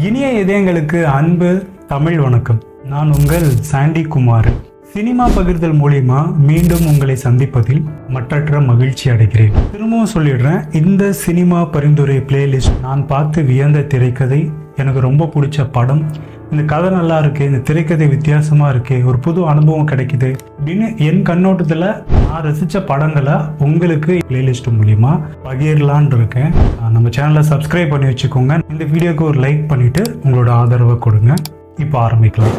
இனிய இதயங்களுக்கு அன்பு தமிழ் வணக்கம். நான் உங்கள் சாண்டி குமார். சினிமா பகிர்தல் மூலியமா மீண்டும் உங்களை சந்திப்பதில் மற்றற்ற மகிழ்ச்சி அடைகிறேன். திரும்பவும் சொல்லிடுறேன், இந்த சினிமா பரிந்துரை பிளேலிஸ்ட் நான் பார்த்து வியந்த திரைக்கதை, எனக்கு ரொம்ப பிடிச்ச படம், இந்த கதை நல்லா இருக்கு, இந்த திரைக்கதை வித்தியாசமா இருக்கு, ஒரு புது அனுபவம் கிடைக்குது அப்படின்னு என் கண்ணோட்டத்தில் நான் ரசித்த படங்களை உங்களுக்கு பிளேலிஸ்ட் மூலியமா பகிரலான் இருக்கேன். நம்ம சேனலை சப்ஸ்கிரைப் பண்ணி வச்சுக்கோங்க. இந்த வீடியோக்கு ஒரு லைக் பண்ணிட்டு உங்களோட ஆதரவை கொடுங்க. இப்போ ஆரம்பிக்கலாம்.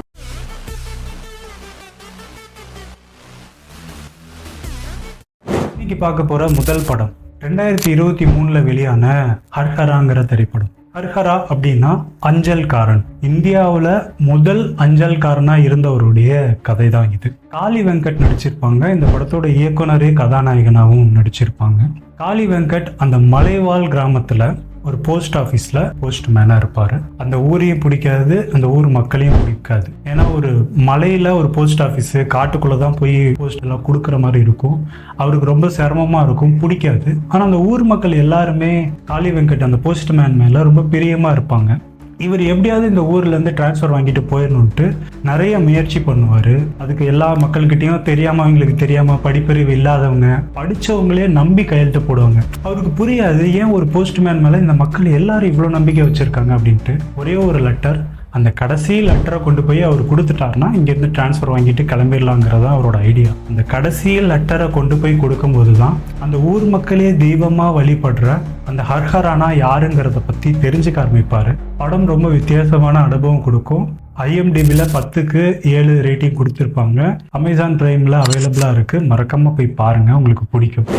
இன்னைக்கு பார்க்க போற முதல் படம் 2023 வெளியான ஹர்ஹராங்கிற திரைப்படம். ஹர்ஹரா அப்படின்னா அஞ்சல்காரன். இந்தியாவில் முதல் அஞ்சல்காரனா இருந்தவருடைய கதை தான் இது. காளி வெங்கட் நடிச்சிருப்பாங்க. இந்த படத்தோட இயக்குனரே கதாநாயகனாகவும் நடிச்சிருப்பாங்க. காளி வெங்கட் அந்த மலைவாழ் கிராமத்துல ஒரு போஸ்ட் ஆஃபீஸில் போஸ்ட்மேனாக இருப்பார். அந்த ஊரையும் பிடிக்காது, அந்த ஊர் மக்களையும் பிடிக்காது. ஏன்னா ஒரு மலையில் ஒரு போஸ்ட் ஆஃபீஸு காட்டுக்குள்ளே தான் போய் போஸ்ட் எல்லாம் கொடுக்குற மாதிரி இருக்கும். அவருக்கு ரொம்ப சிரமமாக இருக்கும், பிடிக்காது. ஆனால் அந்த ஊர் மக்கள் எல்லாருமே காளி வெங்கட் அந்த போஸ்ட்மேன் மேலே ரொம்ப பிரியமாக இருப்பாங்க. இவர் எப்படியாவது இந்த ஊர்லேருந்து டிரான்ஸ்ஃபர் வாங்கிட்டு போயிடணுன்ட்டு நிறைய முயற்சி பண்ணுவார். அதுக்கு எல்லா மக்கள்கிட்டையும் தெரியாமல், அவங்களுக்கு தெரியாமல், படிப்பறிவு இல்லாதவங்க, படித்தவங்களே நம்பி கையெழுத்து போடுவாங்க. அவருக்கு புரியாது ஏன் ஒரு போஸ்ட்மேன் மேலே இந்த மக்கள் எல்லாரும் இவ்வளோ நம்பிக்கை வச்சுருக்காங்க அப்படின்ட்டு. ஒரே ஒரு லெட்டர், அந்த கடைசி லெட்டரை கொண்டு போய் அவர் கொடுத்துட்டாருன்னா இங்கேருந்து டிரான்ஸ்ஃபர் வாங்கிட்டு கிளம்பிடலாங்கிறதா அவரோட ஐடியா. அந்த கடைசி லெட்டரை கொண்டு போய் கொடுக்கும்போது தான் அந்த ஊர் மக்களே தெய்வமாக வழிபடுற அந்த ஹர்ஹரானா யாருங்கிறத பற்றி தெரிஞ்சுக்க ஆரம்பிப்பார். படம் ரொம்ப வித்தியாசமான அனுபவம் கொடுக்கும். IMDbல 10க்கு 7 ரேட்டிங் கொடுத்துருப்பாங்க. அமேசான் பிரைமில் அவைலபிளாக இருக்குது. மறக்காமல் போய் பாருங்கள், உங்களுக்கு பிடிக்கும்.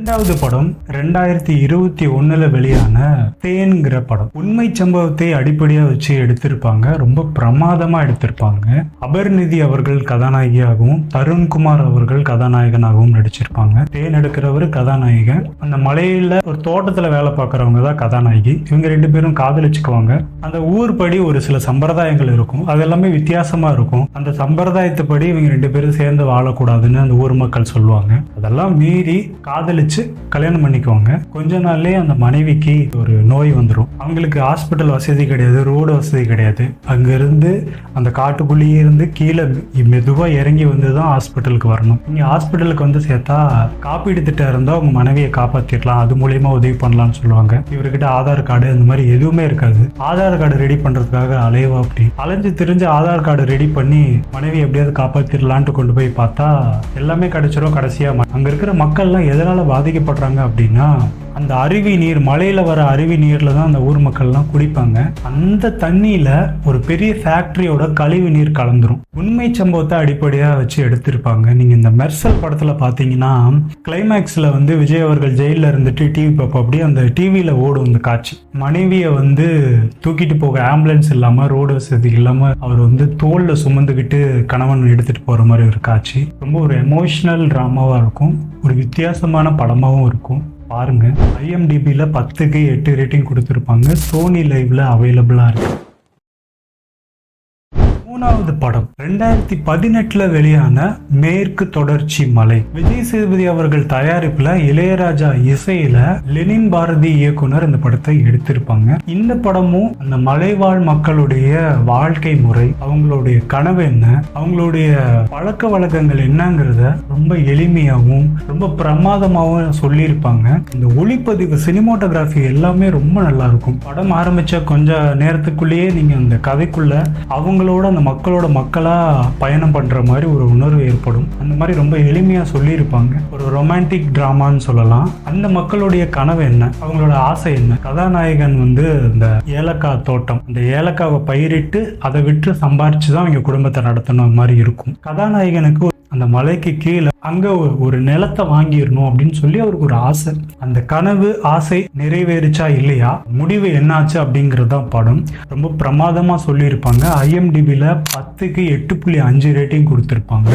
ரெண்டாவது படம் 2021 வெளியான தேன்கிற படம். உண்மை சம்பவத்தை அடிப்படையா வச்சு எடுத்திருப்பாங்க. ரொம்ப பிரமாதமா எடுத்திருப்பாங்க. அபர்நிதி அவர்கள் கதாநாயகியாகவும் தருண்குமார் அவர்கள் கதாநாயகனாகவும் நடிச்சிருப்பாங்க. தேன் எடுக்கிறவர் கதாநாயகன். அந்த மலையில ஒரு தோட்டத்துல வேலை பார்க்கறவங்க தான் கதாநாயகி. இவங்க 2 பேரும் காதலிச்சுக்குவாங்க. அந்த ஊர் படி ஒரு சில சம்பிரதாயங்கள் இருக்கும், அது எல்லாமே வித்தியாசமா இருக்கும். அந்த சம்பிரதாயத்தை படி இவங்க 2 பேரும் சேர்ந்து வாழக்கூடாதுன்னு அந்த ஊர் மக்கள் சொல்லுவாங்க. அதெல்லாம் மீறி காதலிச்சு கல்யாணம் பண்ணிக்குவாங்க. கொஞ்ச நாள்லயே அந்த மனைவிக்கு ஒரு நோய் வந்துடும். அவங்களுக்கு ஹாஸ்பிட்டல் வசதி கிடையாது, ரோடு வசதி கிடையாது. அங்கிருந்து அந்த காட்டுக்குள்ளேயே இருந்து கீழே மெதுவா இறங்கி வந்து தான் ஹாஸ்பிட்டலுக்கு வரணும். நீங்க ஹாஸ்பிட்டலுக்கு வந்து சேர்த்தா காப்பீடு திட்டம் இருந்தா உங்க மனைவியை காப்பாத்திடலாம், அது மூலியமா உதவி பண்ணலாம்னு சொல்லுவாங்க. இவர்கிட்ட ஆதார் கார்டு அந்த மாதிரி எதுவுமே இருக்காது. ஆதார் கார்டு ரெடி பண்றதுக்காக அலைவா அப்படி அலைஞ்சு திரிஞ்சு ஆதார் கார்டு ரெடி பண்ணி மனைவி எப்படியாவது காப்பாத்திடலான்ட்டு கொண்டு போய் பார்த்தா எல்லாமே கிடைச்சிடும். கடைசியா அங்க இருக்கிற மக்கள்லாம் எதனால பாதிக்கப்படுறாங்க அப்படின்னா, அந்த அருவி நீர், மலையில வர அருவி நீர்ல தான் அந்த ஊர் மக்கள்லாம் குடிப்பாங்க. அந்த தண்ணியில ஒரு பெரிய ஃபேக்டரியோட கழிவு நீர் கலந்துரும். உண்மை சம்பவத்தை அடிப்படையா வச்சு எடுத்திருப்பாங்க. நீங்க இந்த மெர்சல் படத்துல பாத்தீங்கன்னா கிளைமேக்ஸ்ல வந்து விஜய் அவர்கள் ஜெயில இருந்துட்டு டிவி பார்ப்போம். அப்படியே அந்த டிவியில ஓடும் இந்த காட்சி. மனைவியை வந்து தூக்கிட்டு போக ஆம்புலன்ஸ் இல்லாம, ரோடு வசதி இல்லாம அவர் வந்து தோல்ல சுமந்துக்கிட்டு கணவன் எடுத்துட்டு போற மாதிரி ஒரு காட்சி. ரொம்ப ஒரு எமோஷனல் டிராமாவா இருக்கும், ஒரு வித்தியாசமான படமாவும் இருக்கும். பாருங்க. IMDbல 10க்கு 8 ரேட்டிங் கொடுத்துருப்பாங்க. சோனி லைவ்ல அவைலபிளா இருக்கு. மூணாவது படம் 2018 வெளியான மேற்கு தொடர்ச்சி மலை. விஜய் சேதுபதி அவர்கள் தயாரிப்புல, இளையராஜா இசையில, லெனின் பாரதி இயக்குனர் இந்த படத்தை எடுத்திருப்பாங்க. இந்த படமும் அந்த மலைவாழ் மக்களுடைய வாழ்க்கை முறை, அவங்களுடைய கனவு என்ன, அவங்களுடைய பழக்க வழக்கங்கள் என்னங்கிறத ரொம்ப எளிமையாகவும் ரொம்ப பிரமாதமாகவும் சொல்லியிருப்பாங்க. இந்த ஒளிப்பதிவு, சினிமோட்டோகிராஃபி எல்லாமே ரொம்ப நல்லா இருக்கும். படம் ஆரம்பிச்ச கொஞ்ச நேரத்துக்குள்ளேயே நீங்க அந்த கதைக்குள்ள அவங்களோட அந்த மக்களோட மக்களா பயணம் பண்ற மாதிரி ஒரு உணர்வு ஏற்படும். அந்த மாதிரி ரொம்ப எளிமையா சொல்லியிருப்பாங்க. ஒரு ரொமான்டிக் டிராமான்னு சொல்லலாம். அந்த மக்களுடைய கனவு என்ன, அவங்களோட ஆசை என்ன. கதாநாயகன் வந்து இந்த ஏலக்காய் தோட்டம், அந்த ஏலக்காவை பயிரிட்டு அதை விற்று சம்பாரிச்சுதான் அவங்க குடும்பத்தை நடத்தணும் மாதிரி இருக்கும். கதாநாயகனுக்கு அந்த மலைக்கு கீழே அங்க ஒரு நிலத்தை வாங்கிடணும் அப்படின்னு சொல்லி அவருக்கு ஒரு ஆசை. அந்த கனவு ஆசை நிறைவேறிச்சா இல்லையா, முடிவு என்னாச்சு அப்படிங்கறதுதான் படம். ரொம்ப பிரமாதமா சொல்லியிருப்பாங்க. IMDbல 10க்கு 8.5 ரேட்டிங் கொடுத்திருப்பாங்க.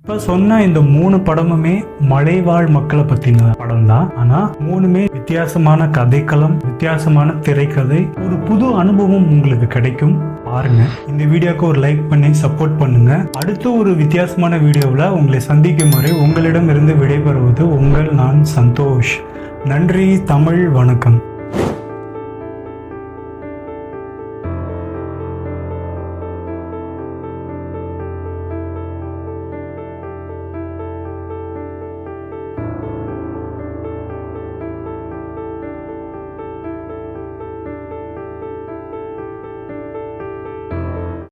இப்ப சொன்ன இந்த 3 படமுமே மலைவாழ் மக்களை பத்தின படம் தான். ஆனா 3மே வித்தியாசமான கதைக்களம், வித்தியாசமான திரைக்கதை, ஒரு புது அனுபவம் உங்களுக்கு கிடைக்கும். பாருங்க. இந்த வீடியோக்கு ஒரு லைக் பண்ணி சப்போர்ட் பண்ணுங்க. அடுத்த ஒரு வித்தியாசமான வீடியோவில் உங்களை சந்திக்கும் வரை உங்களிடம் இருந்து விடைபெறுவது உங்கள் நான் சந்தோஷ். நன்றி. தமிழ் வணக்கம்.